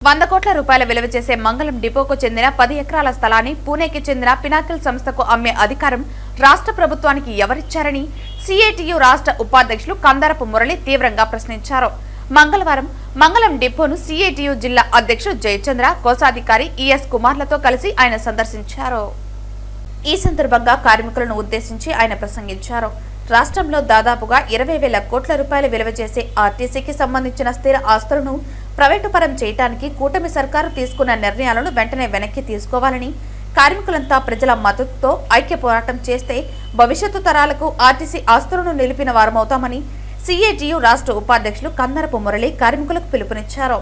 100 కోట్ల రూపాయల విలువ చేసే మంగళం డిపోకు చెందిన 10 ఎకరాల స్థలాన్ని పూణేకి చెందిన పినాకిల్ సంస్థకు అమ్మే అధికారం రాష్ట్ర ప్రభుత్వానికి ఎవరిచ్చారని సిఐటియు రాష్ట్ర ఉపాధ్యక్షులు కందారపు మురళి తీవ్రంగా ప్రశ్నించారు. మంగళవారం మంగళం డిపోను సిఐటియు జిల్లా అధ్యక్షుడు జయచంద్ర, కోశాధికారి ఈఎస్ కుమార్లతో కలిసి ఆయన సందర్శించారు. ఈ సందర్భంగా కార్మికులను ఉద్దేశించి ఆయన ప్రసంగించారు. రాష్ట్రంలో దాదాపుగా 20,000 కోట్ల రూపాయల విలువ చేసే ఆర్టీసీకి సంబంధించిన స్థిర ఆస్తులను ప్రైవేటు పరం చేయడానికి కూటమి సర్కారు తీసుకున్న నిర్ణయాలను వెంటనే వెనక్కి తీసుకోవాలని, కార్మికులంతా ప్రజల మద్దతుతో ఐక్య పోరాటం చేస్తే భవిష్యత్తు తరాలకు ఆర్టీసీ ఆస్తులను నిలిపిన వారమవుతామని సిఐటియు రాష్ట్ర ఉపాధ్యక్షులు కందారపు మురళి కార్మికులకు పిలుపునిచ్చారు.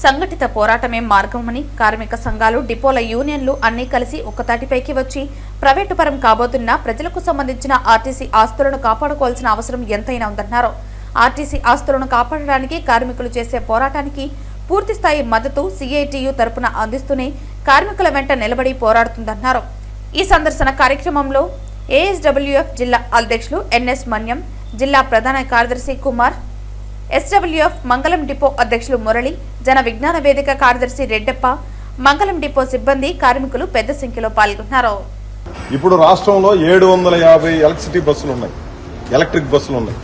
సంఘటిత పోరాటమే మార్గమని, కార్మిక సంఘాలు, డిపోల యూనియన్లు అన్నీ కలిసి ఒక్కతాటిపైకి వచ్చి ప్రైవేటు పరం కాబోతున్న ప్రజలకు సంబంధించిన ఆర్టీసీ ఆస్తులను కాపాడుకోవాల్సిన అవసరం ఎంతైనా ఉందన్నారు. ఆర్టీసీ ఆస్తులను కాపాడడానికి కార్మికులు చేసే పోరాటానికి పూర్తిస్థాయి మద్దతు సిఐటియు తరపున అందిస్తూనే కార్మికుల వెంట నిలబడి పోరాడుతుందన్నారు. ఈ సందర్శన కార్యక్రమంలో ఏఎస్డబ్ల్యూఎఫ్ జిల్లా అధ్యక్షులు ఎన్ఎస్ మన్యం, జిల్లా ప్రధాన కార్యదర్శి కుమార్, ఎస్డబ్ల్యూఎఫ్ మంగళం డిపో అధ్యక్షులు మురళి, జన విజ్ఞాన వేదిక కార్యదర్శి రెడ్డప్ప, మంగళం డిపో సిబ్బంది, కార్మికులు పెద్ద సంఖ్యలో పాల్గొన్నారు. ఇప్పుడు రాష్ట్రంలో 750 ఎలక్ట్రిసిటీ బస్సులు ఉన్నాయి, ఎలక్ట్రిక్ బస్సులు ఉన్నాయి.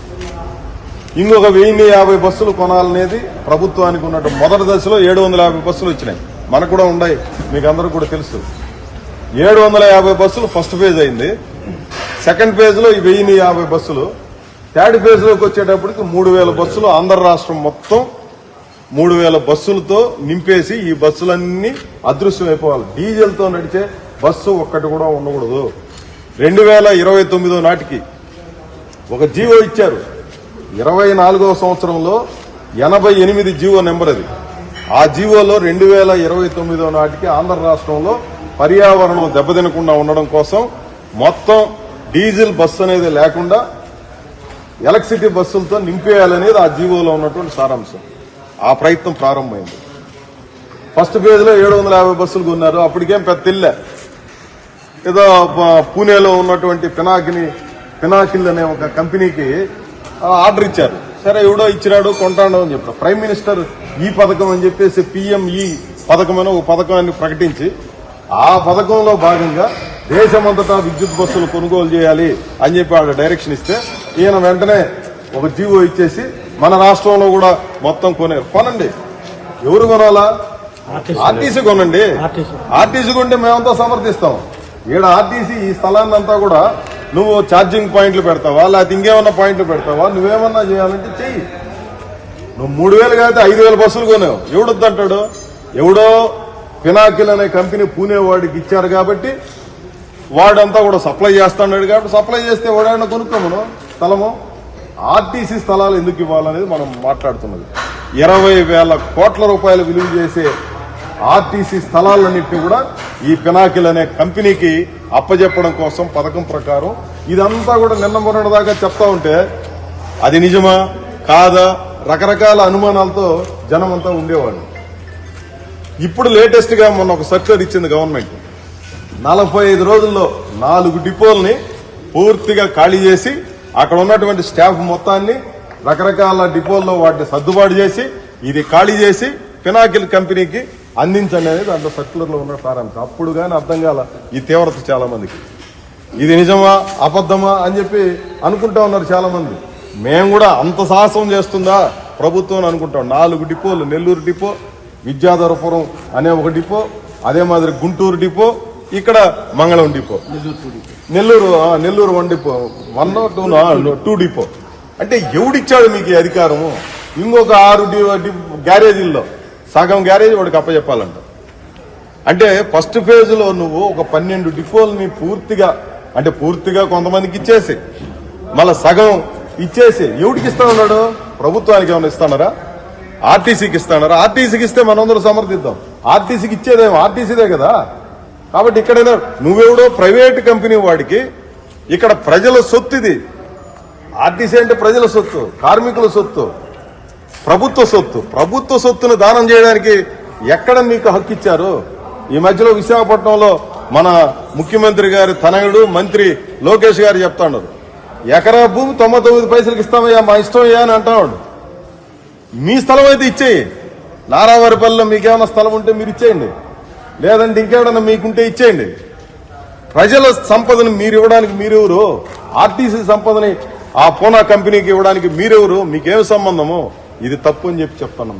ఇంకొక 1050 బస్సులు కొనాలనేది ప్రభుత్వానికి ఉన్నట్టు. మొదటి దశలో 750 బస్సులు వచ్చినాయి, మనకు కూడా ఉన్నాయి, మీకు అందరూ కూడా తెలుసు. 750 బస్సులు ఫస్ట్ ఫేజ్ అయింది. సెకండ్ ఫేజ్ లో 1050 బస్సులు. థర్డ్ ఫేజ్ లోకి వచ్చేటప్పటికి 3000 బస్సులు ఆంధ్ర రాష్ట్రం మొత్తం 3000 బస్సులతో నింపేసి ఈ బస్సులన్నీ అదృశ్యం అయిపోవాలి. డీజిల్ తో నడిచే బస్సు ఒక్కటి కూడా ఉండకూడదు. 2029 నాటికి ఒక జీవో ఇచ్చారు. 24వ సంవత్సరంలో 88 జీవో నెంబర్ అది. ఆ జీవోలో 2029 నాటికి ఆంధ్ర రాష్ట్రంలో పర్యావరణం దెబ్బతినకుండా ఉండడం కోసం మొత్తం డీజిల్ బస్సు అనేది లేకుండా ఎలక్ట్రిసిటీ బస్సులతో నింపేయాలనేది ఆ జీవోలో ఉన్నటువంటి సారాంశం. ఆ ప్రయత్నం ప్రారంభమైంది. ఫస్ట్ ఫేజ్ లో 750 బస్సులు కొన్నారు. అప్పటికేం పెద్ద తెల్లే, ఏదో పూణేలో ఉన్నటువంటి పినాకిల్ అనే ఒక కంపెనీకి ఆర్డర్ ఇచ్చారు. సరే, ఎవడో ఇచ్చినాడు, కొంటాడు అని చెప్పారు. ప్రైమ్ మినిస్టర్ ఈ పథకం అని చెప్పేసి పిఎంఈ పథకం అని ఒక పథకాన్ని ప్రకటించి ఆ పథకంలో భాగంగా దేశమంతటా విద్యుత్ బస్సులు కొనుగోలు చేయాలి అని చెప్పి ఆవిడ డైరెక్షన్ ఇస్తే ఈయన వెంటనే ఒక జీవో ఇచ్చేసి మన రాష్ట్రంలో కూడా మొత్తం కొనండి. ఎవరు కొనాలా? ఆర్టీసీ కొనండి. ఆర్టీసీ కొంటే మేమంతా సమర్థిస్తాం. ఈడ ఆర్టీసీ ఈ స్థలాన్ని అంతా కూడా నువ్వు ఛార్జింగ్ పాయింట్లు పెడతావా, లేకపోతే ఇంకేమన్నా పాయింట్లు పెడతావా, నువ్వేమన్నా చేయాలంటే చెయ్యి. నువ్వు 3000 కాదు 5000 బస్సులు కొనావు, ఎవడొద్దంటాడు? ఎవడో పినాకిల్ అనే కంపెనీ పూణే వాడికి ఇచ్చారు కాబట్టి వాడంతా కూడా సప్లై చేస్తున్నాడు కాబట్టి సప్లై చేస్తే వాడైనా కొనుక్కోమను స్థలము. ఆర్టీసీ స్థలాలు ఎందుకు ఇవ్వాలనేది మనం మాట్లాడుతున్నది. 20,000 కోట్ల రూపాయలు విలువ చేసే ఆర్టీసీ స్థలాలన్నింటినీ కూడా ఈ పినాకిల్ అనే కంపెనీకి అప్పజెప్పడం కోసం పథకం ప్రకారం ఇదంతా కూడా నిన్న మొన్నటి దాకా చెప్తా ఉంటే అది నిజమా కాదా రకరకాల అనుమానాలతో జనం అంతా ఉండేవాళ్ళు. ఇప్పుడు లేటెస్ట్ గా మొన్న ఒక సర్క్యులర్ ఇచ్చింది గవర్నమెంట్. 45 రోజుల్లో 4 డిపోల్ని పూర్తిగా ఖాళీ చేసి అక్కడ ఉన్నటువంటి స్టాఫ్ మొత్తాన్ని రకరకాల డిపోల్లో వాటిని సర్దుబాటు చేసి ఇది ఖాళీ చేసి పినాకిల్ కంపెనీకి అందించండి అనేది దాంట్లో సర్క్యులర్ లో ఉన్న సారాంశం. అప్పుడు కానీ అర్థం కాల ఈ తీవ్రత చాలా మందికి. ఇది నిజమా అబద్ధమా అని చెప్పి అనుకుంటా ఉన్నారు చాలా మంది. మేము కూడా అంత సాహసం చేస్తుందా ప్రభుత్వం అని అనుకుంటాం. 4 డిపోలు, నెల్లూరు డిపో, విద్యాధరపురం అనే ఒక డిపో, అదే మాదిరి గుంటూరు డిపో, ఇక్కడ మంగళం డిపో, నెల్లూరు 1 డిపో, 2 డిపో. అంటే ఎవడిచ్చాడు మీకు ఈ అధికారము? ఇంకొక 6 గ్యారేజీల్లో సగం గ్యారేజ్ వాడికి అప్పచెప్పాలంట. అంటే ఫస్ట్ ఫేజ్ లో నువ్వు ఒక 12 డిపోల్ని పూర్తిగా కొంతమందికి ఇచ్చేసి మళ్ళా సగం ఇచ్చేసి ఎవడికి ఇస్తా ఉన్నాడు? ప్రభుత్వానికి ఏమైనా ఇస్తానారా? ఆర్టీసీకి ఇస్తానారా? ఆర్టీసీకి ఇస్తే మనందరూ సమర్థిద్దాం. ఆర్టీసీకి ఇచ్చేదేమో ఆర్టీసీదే కదా. కాబట్టి ఇక్కడైనా నువ్వెవడో ప్రైవేట్ కంపెనీ వాడికి ఇక్కడ ప్రజల సొత్తు. ఇది ఆర్టీసీ అంటే ప్రజల సొత్తు, కార్మికుల సొత్తు, ప్రభుత్వ సొత్తును దానం చేయడానికి ఎక్కడ మీకు హక్కు ఇచ్చారు? ఈ మధ్యలో విశాఖపట్నంలో మన ముఖ్యమంత్రి గారి తనయుడు మంత్రి లోకేష్ గారు చెప్తా ఉన్నారు, ఎకరా భూమి 99 పైసలకి ఇస్తామయ్యా, మా ఇష్టమయ్యా అని అంటున్నాడు. మీ స్థలం అయితే ఇచ్చేయి, నారావారిపల్లిలో మీకేమైనా స్థలం ఉంటే మీరు ఇచ్చేయండి, లేదంటే ఇంకేమైనా మీకుంటే ఇచ్చేయండి. ప్రజల సంపదని మీరు ఇవ్వడానికి మీరెవరు? ఆర్టీసీ సంపదని ఆ పూనా కంపెనీకి ఇవ్వడానికి మీరెవరు? మీకేం సంబంధము? ఇది తప్పు అని చెప్పి చెప్తాను.